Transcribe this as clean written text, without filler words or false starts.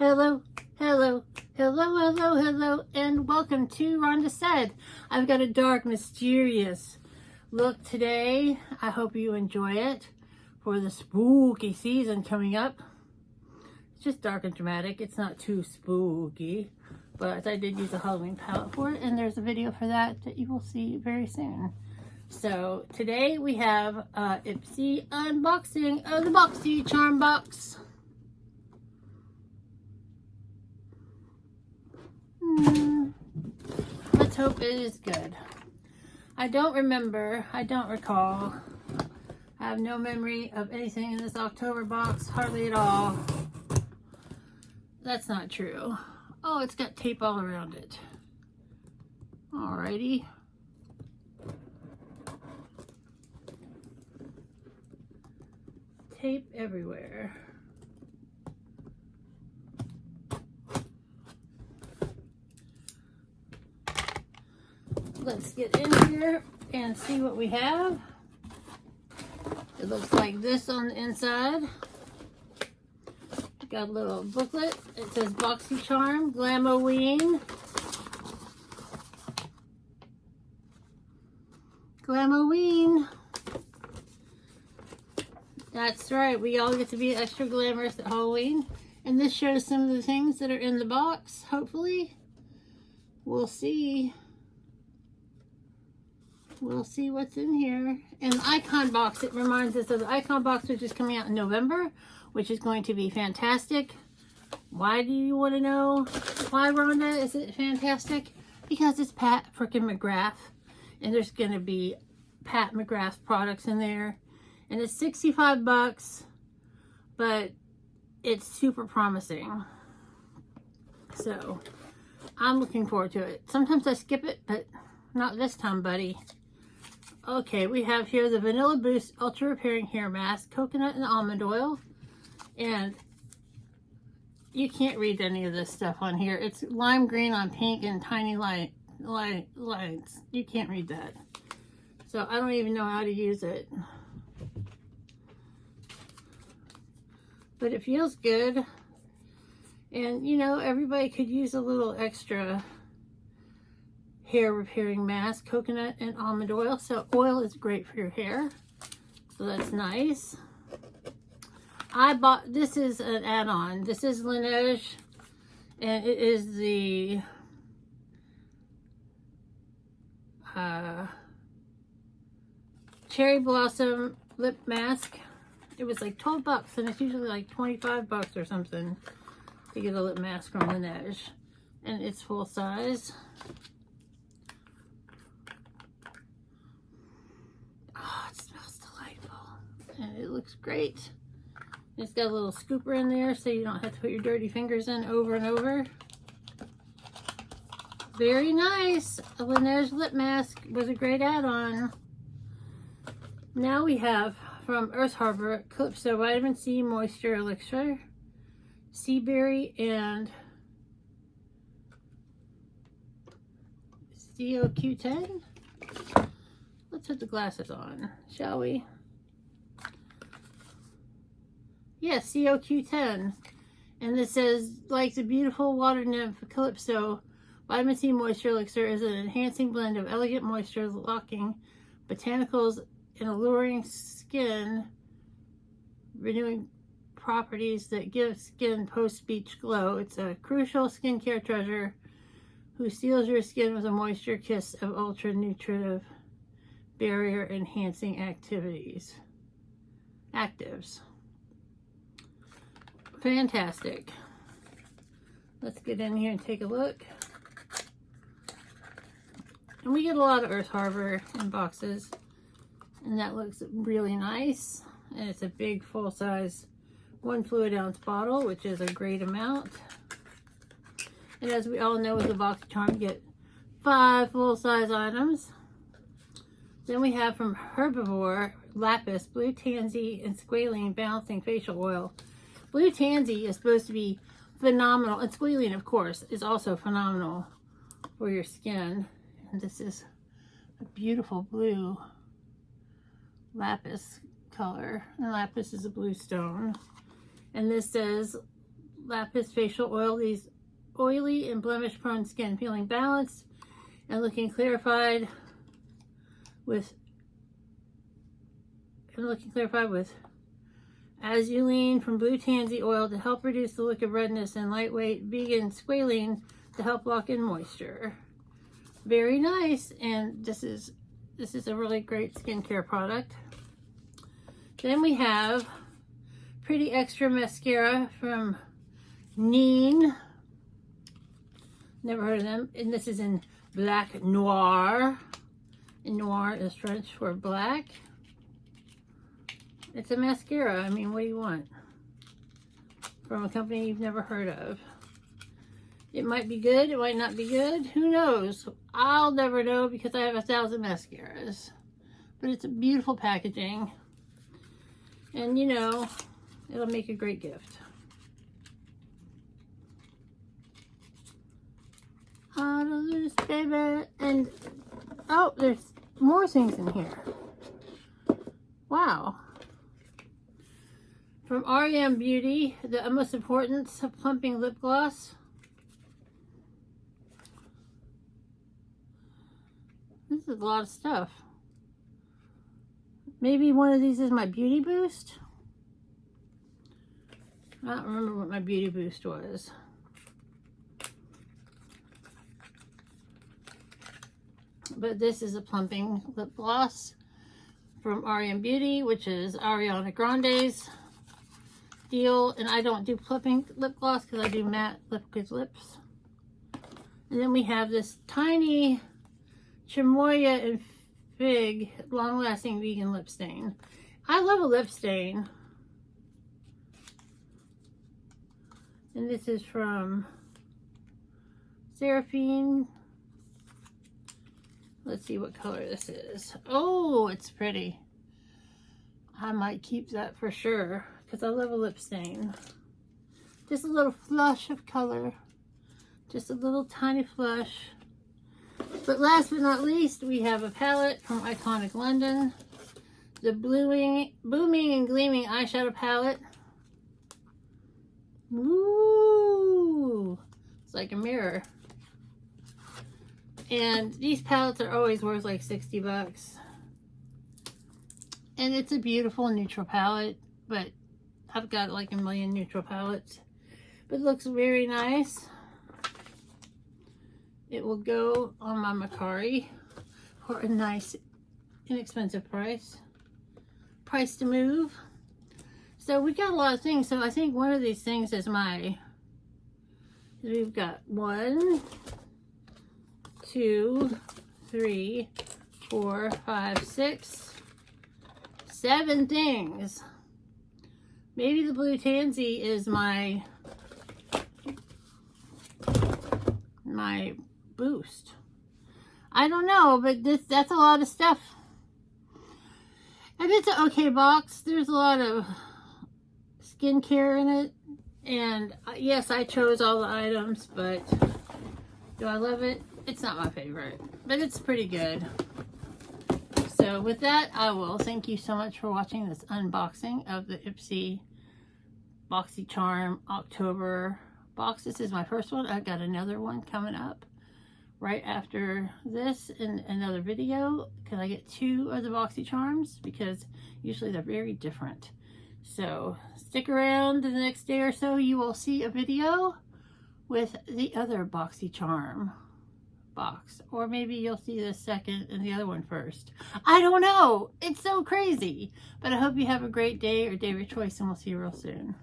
Hello, hello, hello, hello, hello, and welcome to Rhonda Said. I've got a dark, mysterious look today. I hope you enjoy it for the spooky season coming up. It's just dark and dramatic. It's not too spooky, but I did use a Halloween palette for it, and there's a video for that you will see very soon. So today we have Ipsy unboxing of the Boxycharm box. Let's hope it is good. I don't recall. I have no memory of anything in this October box, hardly at all. That's not true. Oh, it's got tape all around it. Alrighty. Tape everywhere. Let's get in here and see what we have. It looks like this on the inside. Got a little booklet. It says Boxycharm, Glamoween. Glamoween. That's right, we all get to be extra glamorous at Halloween. And this shows some of the things that are in the box, hopefully. We'll see. We'll see what's in here. And the icon box, it reminds us of the icon box, which is coming out in November, which is going to be fantastic. Why do you want to know why, Rhonda? Is it fantastic? Because it's Pat frickin' McGrath. And there's going to be Pat McGrath products in there. And it's 65 bucks, but it's super promising. So, I'm looking forward to it. Sometimes I skip it, but not this time, buddy. Okay, we have here the Vanilla Boost Ultra Repairing Hair Mask, Coconut and Almond Oil. And you can't read any of this stuff on here. It's lime green on pink and tiny lines. You can't read that. So I don't even know how to use it. But it feels good. And you know, everybody could use a little extra hair repairing mask, coconut and almond oil. So oil is great for your hair. So that's nice. I bought, this is an add-on. This is Laneige, and it is the Cherry Blossom Lip Mask. It was like 12 bucks, and it's usually like 25 bucks or something to get a lip mask from Laneige. And it's full size. Oh, it smells delightful. And it looks great. It's got a little scooper in there so you don't have to put your dirty fingers in over and over. Very nice. A Laneige lip mask was a great add-on. Now we have from Earth Harbor Calypso Vitamin C Moisture Elixir, Sea Berry, and COQ10. Let's put the glasses on, shall we? Yes, COQ10. And this says, like the beautiful water nymph Calypso, Vitamin C Moisture Elixir is an enhancing blend of elegant moisture locking botanicals and alluring skin renewing properties that give skin post-beach glow. It's a crucial skincare treasure who seals your skin with a moisture kiss of ultra nutritive barrier enhancing actives. Fantastic. Let's get in here and take a look. And we get a lot of Earth Harbor in boxes, and that looks really nice. And it's a big full-size 1 fluid ounce bottle, which is a great amount. And as we all know with the Boxycharm, you get 5 full-size items. Then we have from Herbivore Lapis Blue Tansy and Squalene Balancing Facial Oil. Blue Tansy is supposed to be phenomenal, and squalene, of course, is also phenomenal for your skin. And this is a beautiful blue lapis color. And lapis is a blue stone. And this says Lapis Facial Oil leaves oily and blemish-prone skin feeling balanced and looking clarified with azulene from blue tansy oil to help reduce the look of redness, and lightweight vegan squalene to help lock in moisture. Very nice, and this is a really great skincare product. Then we have Pretty Extra Mascara from Neen. Never heard of them. And this is in Black Noir. And noir is French for black. It's a mascara. I mean, what do you want? From a company you've never heard of. It might be good. It might not be good. Who knows? I'll never know because I have 1,000 mascaras. But it's a beautiful packaging. And you know, it'll make a great gift. Oh, this baby. And oh, there's more things in here. Wow. From R.E.M. Beauty, the utmost importance of plumping lip gloss. This is a lot of stuff. Maybe one of these is my beauty boost. I don't remember what my beauty boost was. But this is a plumping lip gloss from R.E.M. Beauty, which is Ariana Grande's deal. And I don't do plumping lip gloss because I do matte liquid lips. And then we have this tiny Chamoya and Fig long-lasting vegan lip stain. I love a lip stain. And this is from Seraphine. Let's see what color this is. Oh, it's pretty. I might keep that for sure because I love a lip stain. Just a little flush of color. Just a little tiny flush. But last but not least, we have a palette from Iconic London. The Booming and Gleaming Eyeshadow Palette. Woo! It's like a mirror. And these palettes are always worth like 60 bucks. And it's a beautiful neutral palette, but I've got like a million neutral palettes. But it looks very nice. It will go on my Macari for a nice, inexpensive price. Price to move. So we got a lot of things. So I think one of these things is we've got 1, 2, 3, 4, 5, 6, 7 things. Maybe the blue tansy is my boost. I don't know, but that's a lot of stuff. And it's an okay box. There's a lot of skincare in it. And yes, I chose all the items, but do I love it? It's not my favorite, but it's pretty good. So with that, I will thank you so much for watching this unboxing of the Ipsy Boxycharm October box. This is my first one. I've got another one coming up right after this in another video because I get 2 of the Boxycharms because usually they're very different. So stick around the next day or so. You will see a video with the other Boxycharm box, or maybe you'll see the second and the other one first. I don't know. It's so crazy, but I hope you have a great day or day of your choice, and we'll see you real soon.